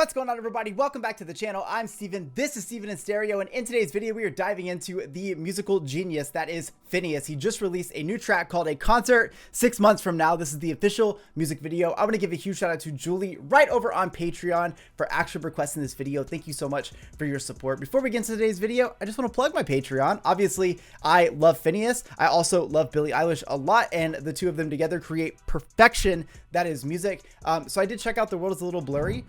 What's going on, everybody? Welcome back to the channel. I'm Steven. This is Steven in Stereo, and in today's video we are diving into the musical genius that is FINNEAS. He just released a new track called A Concert 6 months from now. This is the official music video. I want to give a huge shout out to Julie right over on Patreon for actually requesting this video. Thank you so much for your support. Before we get into today's video, I just want to plug my Patreon. Obviously, I love FINNEAS. I also love Billie Eilish a lot, and the two of them together create perfection that is music. So I did check out The World is a Little Blurry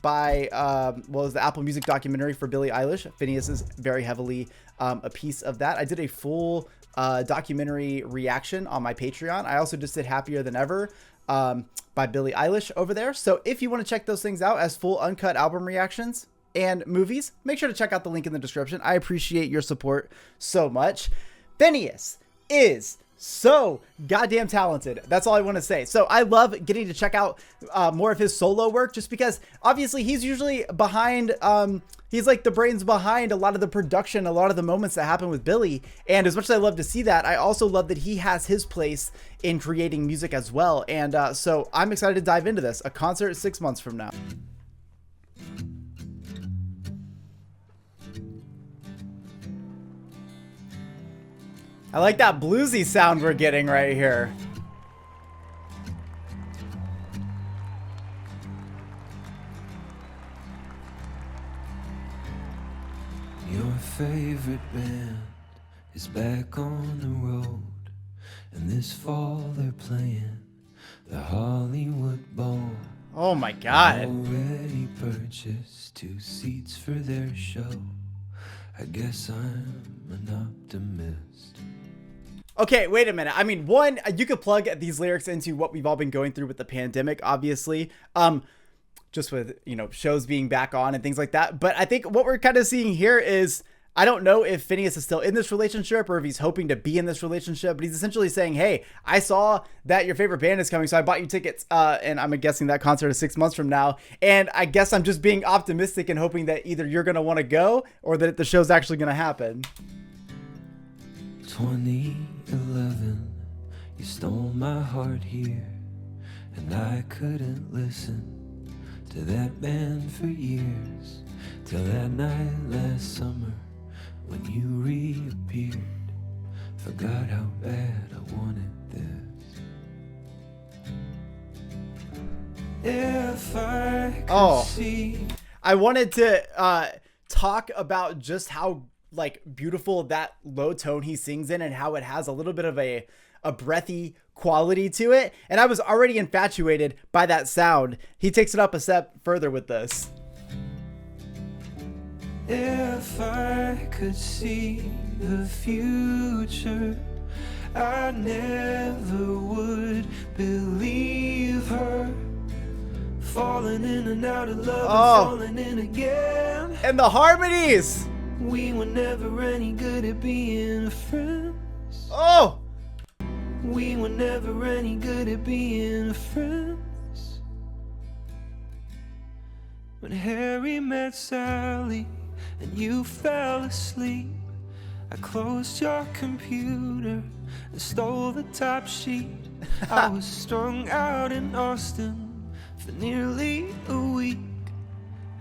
by well, it was the Apple Music documentary for Billie Eilish. FINNEAS is very heavily a piece of that. I did a full documentary reaction on my Patreon. I also just did Happier Than Ever by Billie Eilish over there. So if you want to check those things out as full uncut album reactions and movies, make sure to check out the link in the description. I appreciate your support so much. FINNEAS is so goddamn talented. That's all I want to say. So I love getting to check out more of his solo work, just because obviously he's usually behind, he's like the brains behind a lot of the production, a lot of the moments that happen with Billie. And as much as I love to see that, I also love that he has his place in creating music as well. And so I'm excited to dive into this. A Concert 6 months from now. I like that bluesy sound we're getting right here. Your favorite band is back on the road, and this fall they're playing the Hollywood Bowl. Oh my God. Already purchased 2 seats for their show. I guess I'm an optimist. Okay, wait a minute. I mean, one, you could plug these lyrics into what we've all been going through with the pandemic, obviously. Just with, you know, shows being back on and things like that. But I think what we're kind of seeing here is, I don't know if FINNEAS is still in this relationship or if he's hoping to be in this relationship, but he's essentially saying, hey, I saw that your favorite band is coming, so I bought you tickets, and I'm guessing that concert is 6 months from now, and I guess I'm just being optimistic and hoping that either you're going to want to go or that the show's actually going to happen. 2011, you stole my heart here, and I couldn't listen to that band for years, till that night last summer when you reappeared. Forgot how bad I wanted this. If I could see. I wanted to talk about just how like beautiful that low tone he sings in, and how it has a little bit of a breathy quality to it. And I was already infatuated by that sound. He takes it up a step further with this. If I could see the future, I never would believe her. Falling in and out of love, and falling in again. And the harmonies. We were never any good at being friends. Oh! We were never any good at being friends. When Harry met Sally and you fell asleep, I closed your computer and stole the top sheet. I was strung out in Austin for nearly a week.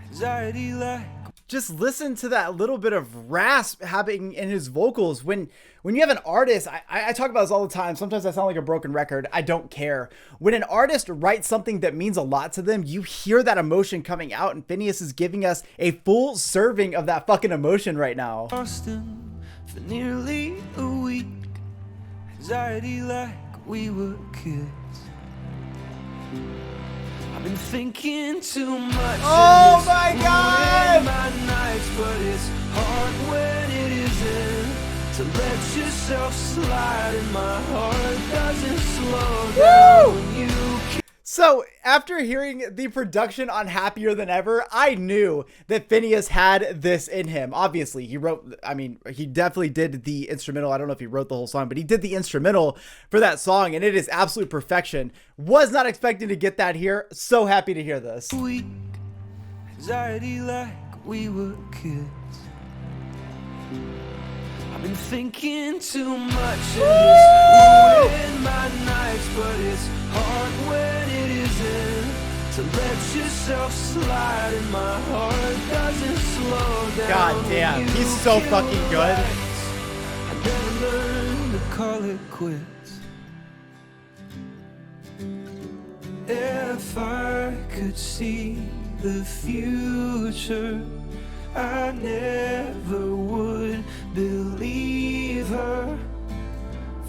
Anxiety like. Just listen to that little bit of rasp happening in his vocals. When you have an artist, I talk about this all the time. Sometimes I sound like a broken record. I don't care. When an artist writes something that means a lot to them, you hear that emotion coming out, and FINNEAS is giving us a full serving of that fucking emotion right now. Austin for nearly a week. Anxiety like we were kids. I've been thinking too much. Oh my God! My nights, but it's hard when it isn't. To let yourself slide, and my heart doesn't slow down when you. So after hearing the production on Happier Than Ever, I knew that FINNEAS had this in him. Obviously, he wrote, I mean, he definitely did the instrumental. I don't know if he wrote the whole song, but he did the instrumental for that song, and it is absolute perfection. Was not expecting to get that here. So happy to hear this. Weak, anxiety like we were kids. I've been thinking too much, and it's ruining my nights, but it's hard when it isn't. To So let yourself slide and my heart doesn't slow down. God damn, he's so fucking good. I never learned to call it quits. If I could see the future, I never would believe her.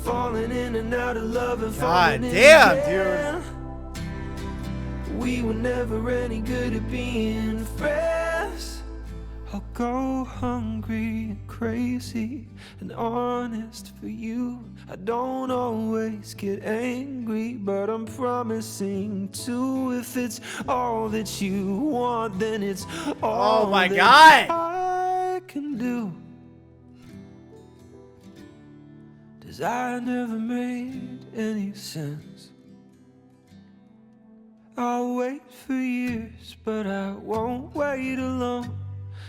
Falling in and out of love and falling God in damn, again. We were never any good at being friends. I'll go hungry and crazy and honest for you. I don't always get angry, but I'm promising to. If it's all that you want, then it's all Oh my that God. I can do. 'Cause I never made any sense. I'll wait for years, but I won't wait alone.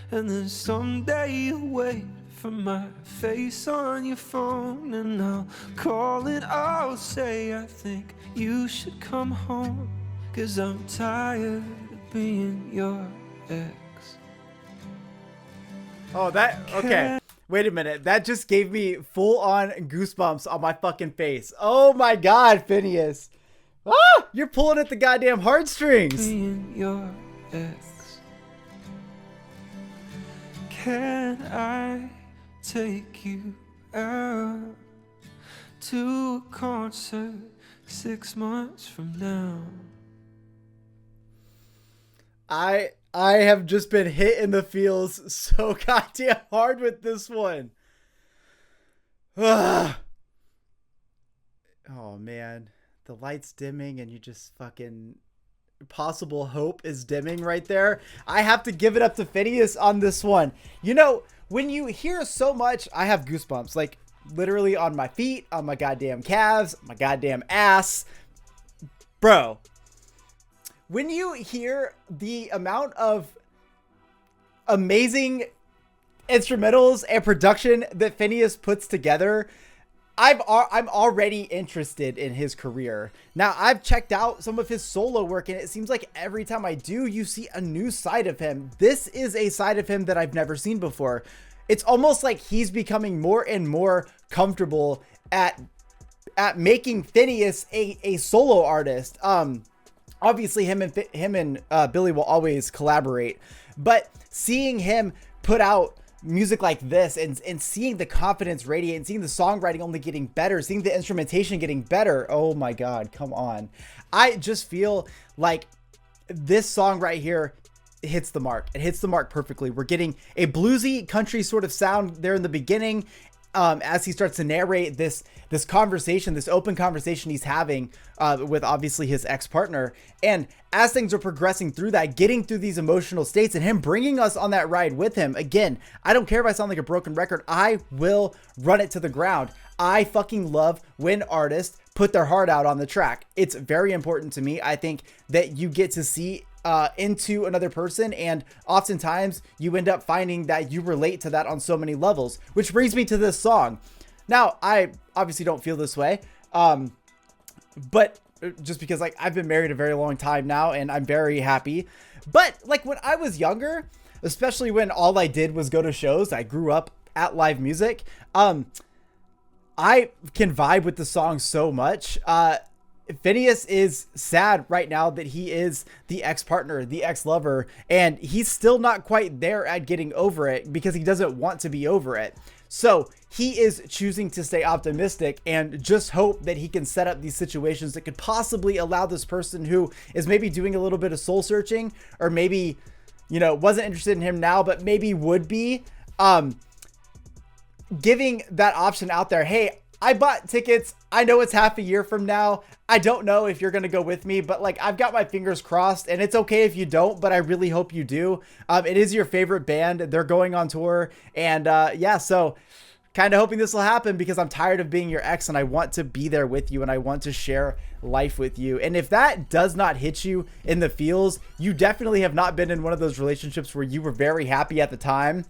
And then someday you'll wait for my face on your phone, and I'll call and I'll say I think you should come home. 'Cause I'm tired of being your ex. Oh, that, okay. Wait a minute. That just gave me full-on goosebumps on my fucking face. Oh my God, Phineas. Ah, you're pulling at the goddamn heartstrings. Being your ex. Can I take you out to a concert 6 months from now? I have just been hit in the feels so goddamn hard with this one. Ugh. Oh man, the light's dimming and you just fucking, possible hope is dimming right there. I have to give it up to Phineas on this one. You know, when you hear so much, I have goosebumps, like literally on my feet, on my goddamn calves, my goddamn ass. Bro, when you hear the amount of amazing instrumentals and production that Phineas puts together, I'm already interested in his career. Now, I've checked out some of his solo work, and it seems like every time I do, you see a new side of him. This is a side of him that I've never seen before. It's almost like he's becoming more and more comfortable at making Phineas a solo artist. Obviously, him and Billy will always collaborate, but seeing him put out music like this and seeing the confidence radiate and seeing the songwriting only getting better, seeing the instrumentation getting better. Oh my God, come on. I just feel like this song right here hits the mark. It hits the mark perfectly. We're getting a bluesy country sort of sound there in the beginning, as he starts to narrate this conversation, this open conversation he's having with obviously his ex-partner. And as things are progressing through that, getting through these emotional states and him bringing us on that ride with him. Again, I don't care if I sound like a broken record. I will run it to the ground. I fucking love when artists put their heart out on the track. It's very important to me. I think that you get to see into another person, and oftentimes you end up finding that you relate to that on so many levels, which brings me to this song. Now, I obviously don't feel this way, but just because like I've been married a very long time now and I'm very happy. But like when I was younger, especially when all I did was go to shows, I grew up at live music. I can vibe with the song so much. Phineas is sad right now that he is the ex-partner, the ex-lover, and he's still not quite there at getting over it because he doesn't want to be over it. So he is choosing to stay optimistic and just hope that he can set up these situations that could possibly allow this person who is maybe doing a little bit of soul searching, or maybe, you know, wasn't interested in him now, but maybe would be, giving that option out there. Hey, I bought tickets. I know it's half a year from now. I don't know if you're going to go with me, but like I've got my fingers crossed, and it's okay if you don't, but I really hope you do. It is your favorite band. They're going on tour, and yeah, so kind of hoping this will happen because I'm tired of being your ex and I want to be there with you and I want to share life with you. And if that does not hit you in the feels, you definitely have not been in one of those relationships where you were very happy at the time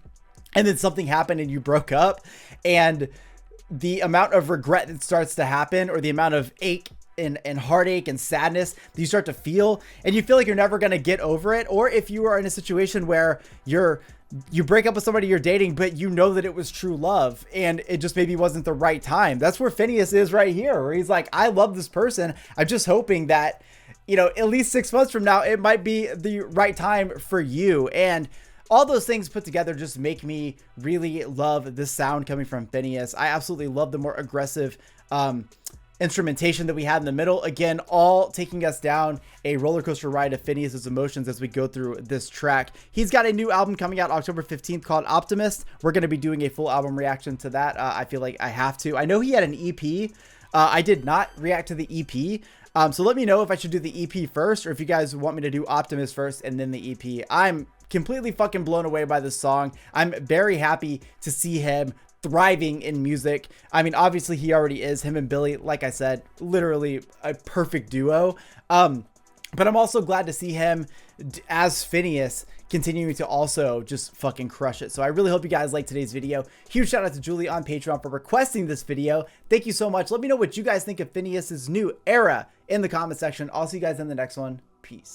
and then something happened and you broke up, and the amount of regret that starts to happen, or the amount of ache and heartache and sadness that you start to feel, and you feel like you're never going to get over it. Or if you are in a situation where you break up with somebody you're dating, but you know that it was true love and it just maybe wasn't the right time. That's where FINNEAS is right here, where he's like, I love this person. I'm just hoping that, you know, at least 6 months from now, it might be the right time for you. And all those things put together just make me really love the sound coming from FINNEAS. I absolutely love the more aggressive instrumentation that we had in the middle. Again, all taking us down a roller coaster ride of FINNEAS' emotions as we go through this track. He's got a new album coming out October 15th called Optimist. We're going to be doing a full album reaction to that. I feel like I have to. I know he had an EP. I did not react to the EP. So let me know if I should do the EP first, or if you guys want me to do Optimist first and then the EP. I'm completely fucking blown away by this song. I'm very happy to see him thriving in music. I mean, obviously he already is. Him and Billy, like I said, literally a perfect duo. But I'm also glad to see him as FINNEAS continuing to also just fucking crush it. So I really hope you guys liked today's video. Huge shout out to Julie on Patreon for requesting this video. Thank you so much. Let me know what you guys think of FINNEAS' new era in the comment section. I'll see you guys in the next one. Peace.